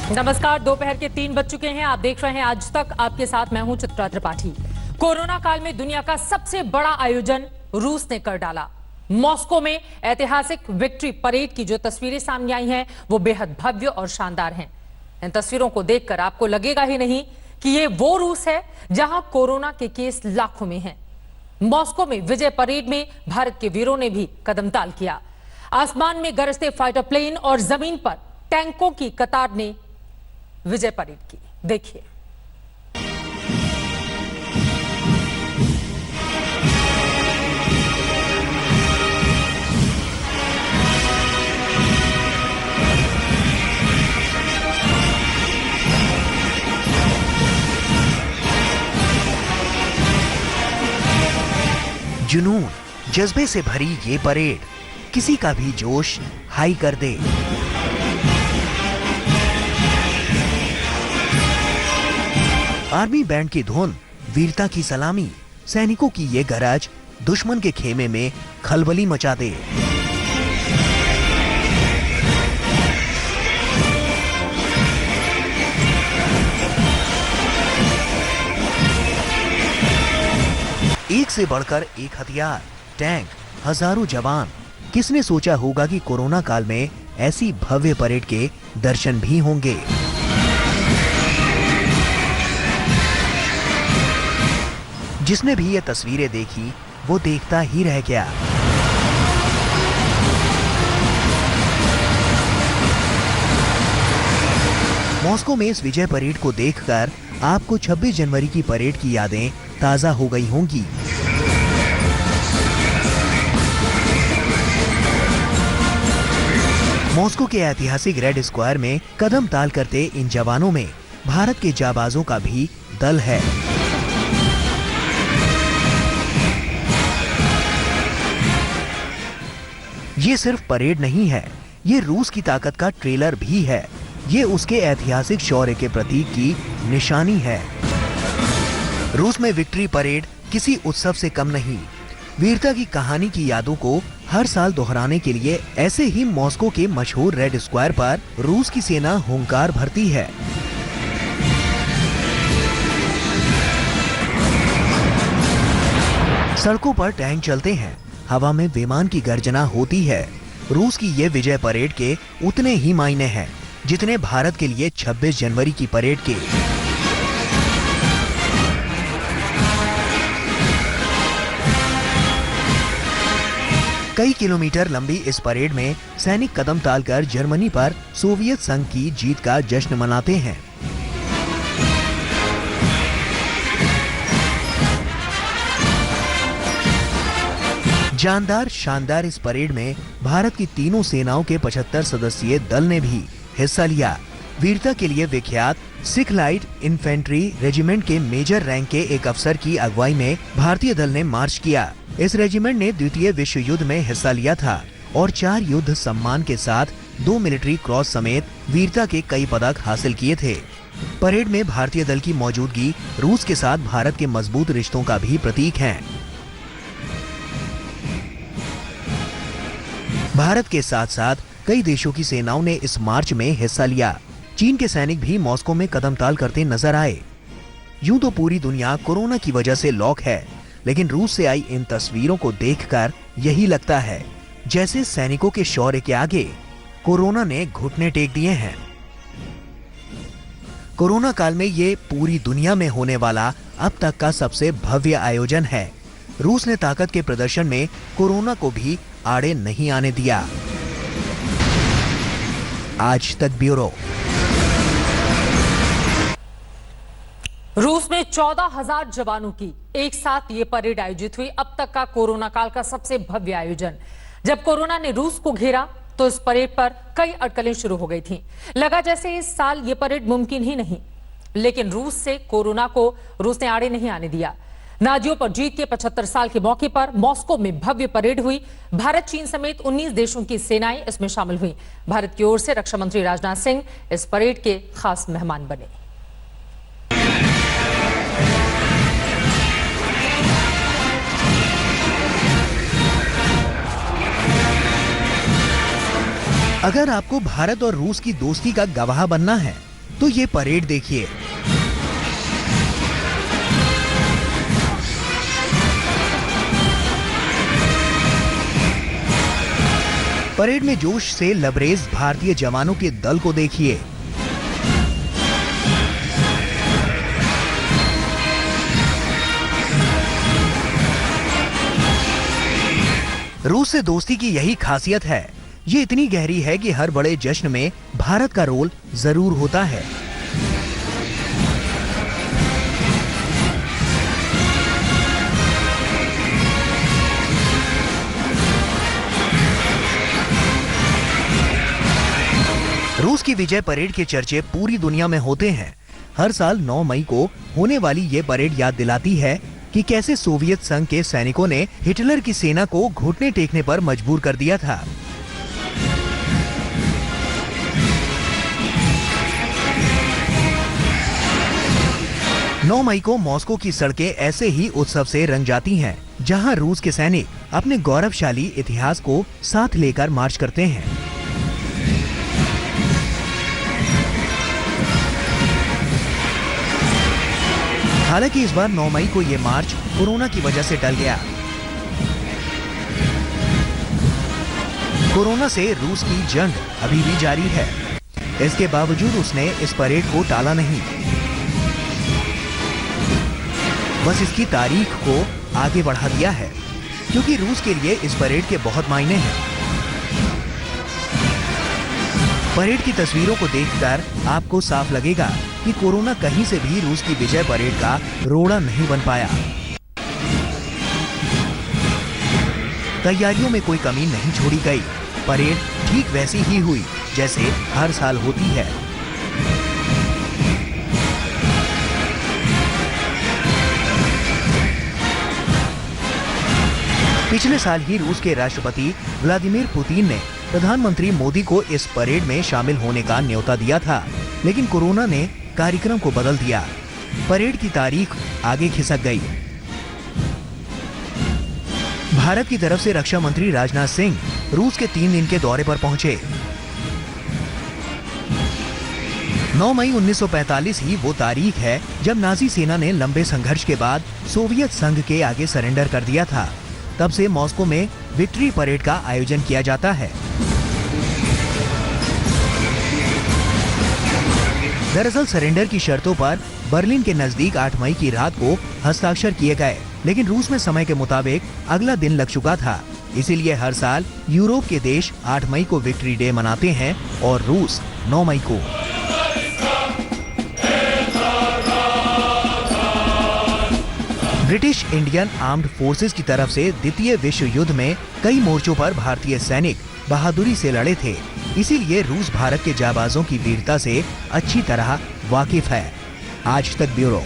नमस्कार, दोपहर के 3 बज चुके हैं। आप देख रहे हैं आज तक। आपके साथ मैं हूं चित्रा त्रिपाठी। कोरोना काल में दुनिया का सबसे बड़ा आयोजन रूस ने कर डाला। मॉस्को में ऐतिहासिक विक्ट्री परेड की जो तस्वीरें सामने आई हैं वो बेहद भव्य और शानदार हैं। इन तस्वीरों को देखकर आपको लगेगा ही नहीं कि ये वो रूस है जहां कोरोना के केस लाखों में हैं। मॉस्को में विजय परेड में भारत के वीरों ने भी कदमताल किया। आसमान में गरजते फाइटर प्लेन और जमीन पर टैंकों की कतार ने विजय परेड की। देखिए। जुनून, जज्बे से भरी ये परेड किसी का भी जोश हाई कर दे। आर्मी बैंड की धुन, वीरता की सलामी, सैनिकों की ये गरज दुश्मन के खेमे में खलबली मचा दे। एक से बढ़कर एक हथियार, टैंक, हजारों जवान। किसने सोचा होगा कि कोरोना काल में ऐसी भव्य परेड के दर्शन भी होंगे। जिसने भी ये तस्वीरें देखी वो देखता ही रह गया। मॉस्को में इस विजय परेड को देखकर आपको 26 जनवरी की परेड की यादें ताजा हो गई होंगी। मॉस्को के ऐतिहासिक रेड स्क्वायर में कदम ताल करते इन जवानों में भारत के जाबाजों का भी दल है। ये सिर्फ परेड नहीं है, ये रूस की ताकत का ट्रेलर भी है। ये उसके ऐतिहासिक शौर्य के प्रतीक की निशानी है। रूस में विक्ट्री परेड किसी उत्सव से कम नहीं। वीरता की कहानी की यादों को हर साल दोहराने के लिए ऐसे ही मॉस्को के मशहूर रेड स्क्वायर पर रूस की सेना हुंकार भरती है। सड़कों पर टैंक चलते हैं, हवा में विमान की गर्जना होती है। रूस की ये विजय परेड के उतने ही मायने हैं जितने भारत के लिए 26 जनवरी की परेड के। कई किलोमीटर लंबी इस परेड में सैनिक कदम तालकर जर्मनी पर सोवियत संघ की जीत का जश्न मनाते हैं। जानदार शानदार इस परेड में भारत की तीनों सेनाओं के 75 सदस्यीय दल ने भी हिस्सा लिया। वीरता के लिए विख्यात सिख लाइट इन्फेंट्री रेजिमेंट के मेजर रैंक के एक अफसर की अगुवाई में भारतीय दल ने मार्च किया। इस रेजिमेंट ने द्वितीय विश्व युद्ध में हिस्सा लिया था और 4 युद्ध सम्मान के साथ 2 मिलिट्री क्रॉस समेत वीरता के कई पदक हासिल किए थे। परेड में भारतीय दल की मौजूदगी रूस के साथ भारत के मजबूत रिश्तों का भी प्रतीक है। भारत के साथ साथ कई देशों की सेनाओं ने इस मार्च में हिस्सा लिया। चीन के सैनिक भी मॉस्को में कदमताल करते नजर आए। यूं तो पूरी दुनिया कोरोना की वजह से लॉक है, लेकिन रूस से आई इन तस्वीरों को देखकर यही लगता है जैसे सैनिकों के शौर्य के आगे कोरोना ने घुटने टेक दिए हैं। कोरोना काल में ये पूरी दुनिया में होने वाला अब तक का सबसे भव्य आयोजन है। रूस ने ताकत के प्रदर्शन में कोरोना को भी आड़े नहीं आने दिया। आज तक ब्यूरो। रूस में 14,000 जवानों की एक साथ ये परेड आयोजित हुई। अब तक का कोरोना काल का सबसे भव्य आयोजन। जब कोरोना ने रूस को घेरा तो इस परेड पर कई अटकलें शुरू हो गई थीं। लगा जैसे इस साल ये परेड मुमकिन ही नहीं, लेकिन कोरोना को रूस ने आड़े नहीं आने दिया। नाजियों पर जीत के 75 साल के मौके पर मॉस्को में भव्य परेड हुई। भारत, चीन समेत 19 देशों की सेनाएं इसमें शामिल हुई। भारत की ओर से रक्षा मंत्री राजनाथ सिंह इस परेड के खास मेहमान बने। अगर आपको भारत और रूस की दोस्ती का गवाह बनना है तो ये परेड देखिए। परेड में जोश से लबरेज भारतीय जवानों के दल को देखिए। रूस से दोस्ती की यही खासियत है, ये इतनी गहरी है कि हर बड़े जश्न में भारत का रोल जरूर होता है। रूस की विजय परेड के चर्चे पूरी दुनिया में होते हैं। हर साल 9 मई को होने वाली ये परेड याद दिलाती है कि कैसे सोवियत संघ के सैनिकों ने हिटलर की सेना को घुटने टेकने पर मजबूर कर दिया था। नौ मई को मॉस्को की सड़कें ऐसे ही उत्सव से रंग जाती हैं, जहां रूस के सैनिक अपने गौरवशाली इतिहास को साथ लेकर मार्च करते हैं। हालांकि इस बार 9 मई को ये मार्च कोरोना की वजह से टल गया। कोरोना से रूस की जंग अभी भी जारी है। इसके बावजूद उसने इस परेड को टाला नहीं, बस इसकी तारीख को आगे बढ़ा दिया है, क्योंकि रूस के लिए इस परेड के बहुत मायने हैं। परेड की तस्वीरों को देखकर आपको साफ लगेगा कि कोरोना कहीं से भी रूस की विजय परेड का रोड़ा नहीं बन पाया। तैयारियों में कोई कमी नहीं छोड़ी गई। परेड ठीक वैसी ही हुई जैसे हर साल होती है। पिछले साल ही रूस के राष्ट्रपति व्लादिमीर पुतिन ने प्रधानमंत्री मोदी को इस परेड में शामिल होने का न्योता दिया था, लेकिन कोरोना ने कार्यक्रम को बदल दिया। परेड की तारीख आगे खिसक गई। भारत की तरफ से रक्षा मंत्री राजनाथ सिंह रूस के 3 दिन के दौरे पर पहुंचे। 9 मई 1945 ही वो तारीख है जब नाजी सेना ने लंबे संघर्ष के बाद सोवियत संघ के आगे सरेंडर कर दिया था। तब से मॉस्को में विक्ट्री परेड का आयोजन किया जाता है। दरअसल सरेंडर की शर्तों पर बर्लिन के नजदीक 8 मई की रात को हस्ताक्षर किए गए, लेकिन रूस में समय के मुताबिक अगला दिन लग चुका था। इसीलिए हर साल यूरोप के देश 8 मई को विक्ट्री डे मनाते हैं और रूस 9 मई को। ब्रिटिश इंडियन आर्म्ड फोर्सेस की तरफ से द्वितीय विश्व युद्ध में कई मोर्चों पर भारतीय सैनिक बहादुरी से लड़े थे। इसीलिए रूस भारत के जाबाजों की वीरता से अच्छी तरह वाकिफ है। आज तक ब्यूरो।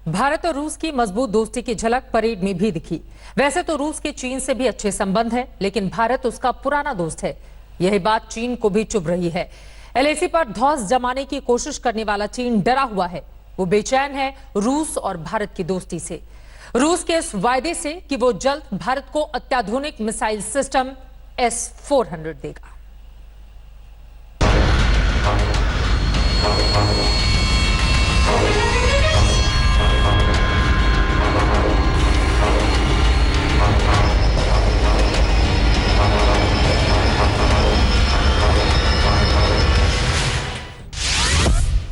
भारत और रूस की मजबूत दोस्ती की झलक परेड में भी दिखी। वैसे तो रूस के चीन से भी अच्छे संबंध हैं, लेकिन भारत उसका पुराना दोस्त है। यही बात चीन को भी चुभ रही है। एलएसी पर धौंस जमाने की कोशिश करने वाला चीन डरा हुआ है। वो बेचैन है रूस और भारत की दोस्ती से, रूस के इस वायदे से कि वो जल्द भारत को अत्याधुनिक मिसाइल सिस्टम S-400 देगा।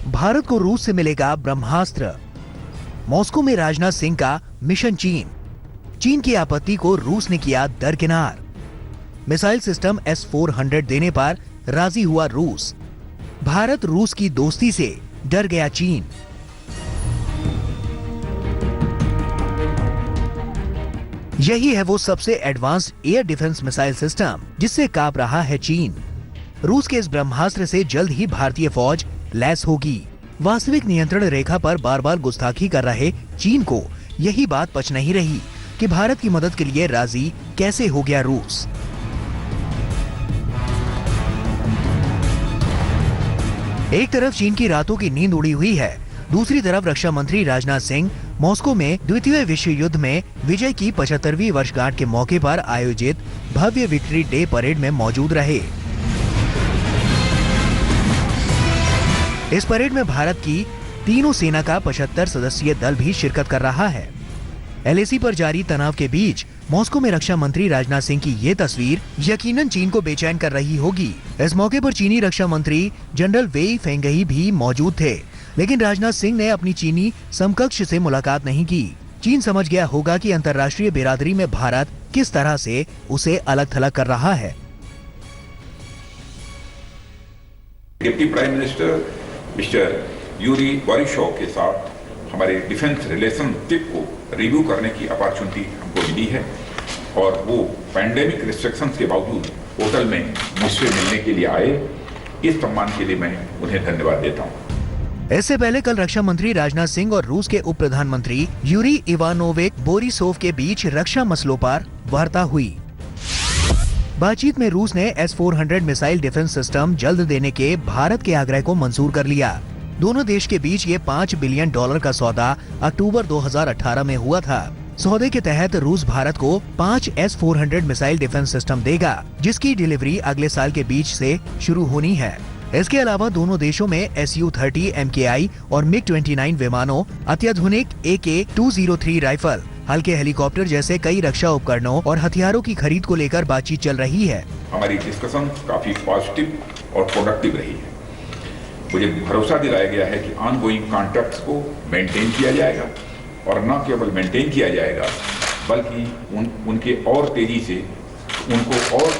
भारत को रूस से मिलेगा ब्रह्मास्त्र। मॉस्को में राजनाथ सिंह का मिशन चीन की आपत्ति को रूस ने किया दरकिनार। मिसाइल सिस्टम S-400 देने पर राजी हुआ रूस। भारत रूस की दोस्ती से डर गया चीन। यही है वो सबसे advanced air defence missile system जिससे कांप रहा है चीन। रूस के इस ब्रह्मास्त्र से जल्द ही भारतीय फौज लैस होगी। वास्तविक नियंत्रण रेखा पर बार बार गुस्ताखी कर रहे चीन को यही बात पच नहीं रही कि भारत की मदद के लिए राजी कैसे हो गया रूस। एक तरफ चीन की रातों की नींद उड़ी हुई है, दूसरी तरफ रक्षा मंत्री राजनाथ सिंह मॉस्को में द्वितीय विश्व युद्ध में विजय की 75वीं वर्षगांठ के मौके पर आयोजित भव्य विक्ट्री डे परेड में मौजूद रहे। इस परेड में भारत की तीनों सेना का 75 सदस्यीय दल भी शिरकत कर रहा है। एलएसी पर जारी तनाव के बीच मॉस्को में रक्षा मंत्री राजनाथ सिंह की ये तस्वीर यकीनन चीन को बेचैन कर रही होगी। इस मौके पर चीनी रक्षा मंत्री जनरल वेई फेंगही भी मौजूद थे, लेकिन राजनाथ सिंह ने अपनी चीनी समकक्ष से मुलाकात नहीं की। चीन समझ गया होगा कि अंतर्राष्ट्रीय बिरादरी में भारत किस तरह से उसे अलग थलग कर रहा है। Deputy prime minister mister Yuri Borisov के साथ हमारे डिफेंस रिलेशनशिप को रिव्यू करने की अपॉर्चुनिटी हमको मिली है और वो पैंडेमिक रिस्ट्रिक्शंस के बावजूद होटल में मुझसे मिलने के लिए आए। इस सम्मान के लिए मैं उन्हें धन्यवाद देता हूँ। इससे पहले कल रक्षा मंत्री राजनाथ सिंह और रूस के उप प्रधानमंत्री यूरी इवानोविच बोरिसोव के बीच रक्षा मसलों पर वार्ता हुई। बातचीत में रूस ने S-400 मिसाइल डिफेंस सिस्टम जल्द देने के भारत के आग्रह को मंजूर कर लिया। दोनों देश के बीच ये $5 बिलियन का सौदा अक्टूबर 2018 में हुआ था। सौदे के तहत रूस भारत को 5 S-400 मिसाइल डिफेंस सिस्टम देगा, जिसकी डिलीवरी अगले साल के बीच से शुरू होनी है। इसके अलावा दोनों देशों में Su-30 MKI और MiG-29 विमानों, अत्याधुनिक AK-203 राइफल, हल्के हेलीकॉप्टर जैसे कई रक्षा उपकरणों और हथियारों की खरीद को लेकर बातचीत चल रही है। हमारी डिस्कशन काफी पॉजिटिव और प्रोडक्टिव रही है। मुझे भरोसा दिलाया गया है कि ऑनगोइंग कॉन्ट्रैक्ट्स को मेंटेन किया जाएगा और न केवल मेंटेन किया जाएगा बल्कि उनको और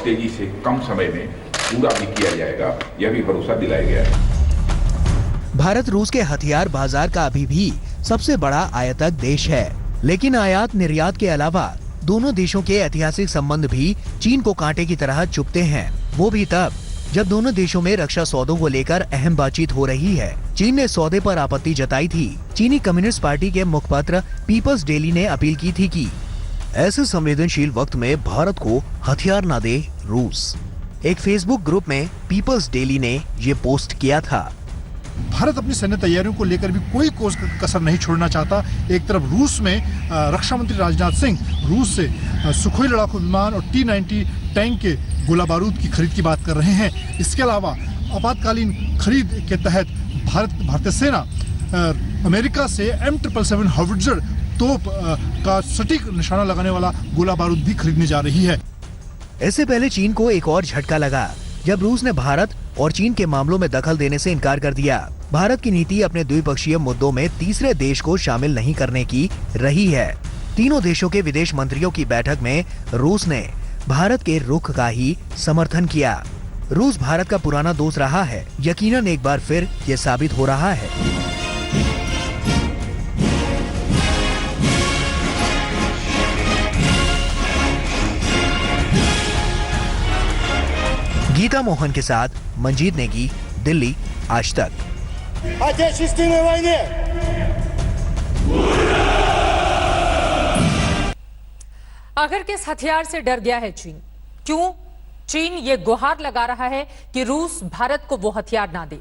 तेजी से कम समय में पूरा भी किया जाएगा, यह भी भरोसा दिलाया गया है। भारत रूस के हथियार बाजार का अभी भी सबसे बड़ा आयातक देश है, लेकिन आयात निर्यात के अलावा दोनों देशों के ऐतिहासिक संबंध भी चीन को कांटे की तरह चुभते हैं। वो भी तब जब दोनों देशों में रक्षा सौदों को लेकर अहम बातचीत हो रही है। चीन ने सौदे पर आपत्ति जताई थी। चीनी कम्युनिस्ट पार्टी के मुखपत्र पीपल्स डेली ने अपील की थी कि ऐसे संवेदनशील वक्त में भारत को हथियार न दे रूस। एक फेसबुक ग्रुप में पीपल्स डेली ने ये पोस्ट किया था। भारत अपनी सैन्य तैयारियों को लेकर भी कोई कसर नहीं छोड़ना चाहता। एक तरफ रूस में रक्षा मंत्री राजनाथ सिंह रूस से सुखोई लड़ाकू विमान और T-90 टैंक के गोला बारूद की खरीद की बात कर रहे हैं। इसके अलावा आपातकालीन खरीद के तहत भारतीय सेना अमेरिका से M777 हार्विट्जर तोप का सटीक निशाना लगाने वाला गोला बारूद भी खरीदने जा रही है। इससे पहले चीन को एक और झटका लगा जब रूस ने भारत और चीन के मामलों में दखल देने से इनकार कर दिया। भारत की नीति अपने द्विपक्षीय मुद्दों में तीसरे देश को शामिल नहीं करने की रही है। तीनों देशों के विदेश मंत्रियों की बैठक में रूस ने भारत के रुख का ही समर्थन किया। रूस भारत का पुराना दोस्त रहा है, यकीनन एक बार फिर ये साबित हो रहा है। गीता मोहन के साथ मंजीत नेगी, दिल्ली, आज तक। Отечественной войне! आखिर किस हथियार से डर गया है चीन? क्यों चीन ये गुहार लगा रहा है कि रूस भारत को वो हथियार ना दे?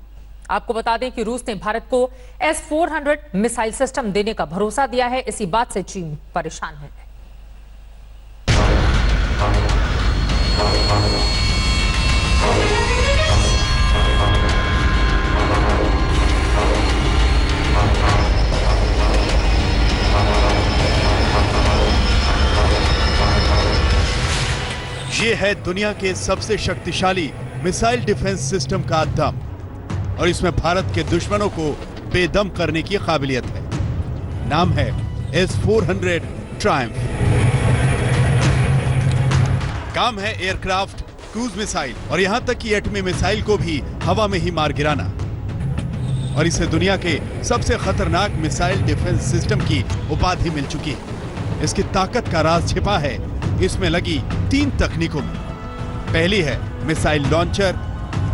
आपको बता दें कि रूस ने भारत को S-400 मिसाइल सिस्टम देने का भरोसा दिया है। इसी बात से चीन परेशान है। ये है दुनिया के सबसे शक्तिशाली मिसाइल डिफेंस सिस्टम का दम और इसमें भारत के दुश्मनों को बेदम करने की काबिलियत है। नाम है S-400 ट्रायम्फ। काम है एयरक्राफ्ट, क्रूज मिसाइल और यहां तक कि एटमी मिसाइल को भी हवा में ही मार गिराना। और इसे दुनिया के सबसे खतरनाक मिसाइल डिफेंस सिस्टम की उपाधि मिल चुकी है। इसकी ताकत का राज छिपा है इसमें लगी 3 तकनीकों में। पहली है मिसाइल लॉन्चर,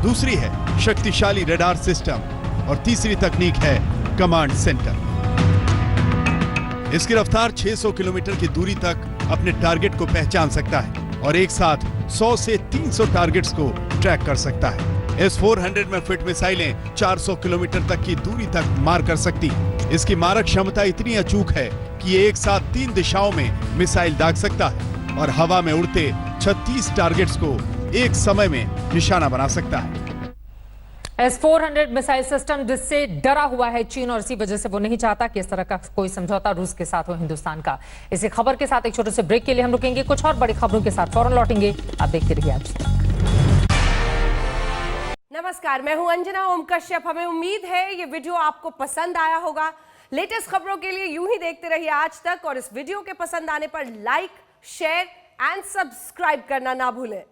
दूसरी है शक्तिशाली रडार सिस्टम और तीसरी तकनीक है कमांड सेंटर। इसकी रफ्तार 600 किलोमीटर की दूरी तक अपने टारगेट को पहचान सकता है और एक साथ 100 से 300 टारगेट्स को ट्रैक कर सकता है। इस 400 में फिट मिसाइलें 400 किलोमीटर तक की दूरी तक मार कर सकती। इसकी मारक क्षमता इतनी अचूक है कि ये एक साथ 3 दिशाओं में मिसाइल दाग सकता है और हवा में उड़ते 36 टारगेट्स को एक समय में निशाना बना सकता है। S-400 मिसाइल सिस्टम जिससे डरा हुआ है चीन और इसी वजह से वो नहीं चाहता कि इस तरह का कोई समझौता रूस के साथ हो हिंदुस्तान का। इसी खबर के साथ एक छोटे से ब्रेक के लिए हम रुकेंगे, कुछ और बड़ी खबरों के साथ फौरन लौटेंगे। आप देखते रहिए आज तक। नमस्कार, मैं हूं अंजना ओम कश्यप। हमें उम्मीद है ये वीडियो आपको पसंद आया होगा। लेटेस्ट खबरों के लिए यूं ही देखते रहिए आज तक और इस वीडियो के पसंद आने पर लाइक, शेयर एंड सब्सक्राइब करना ना भूलें।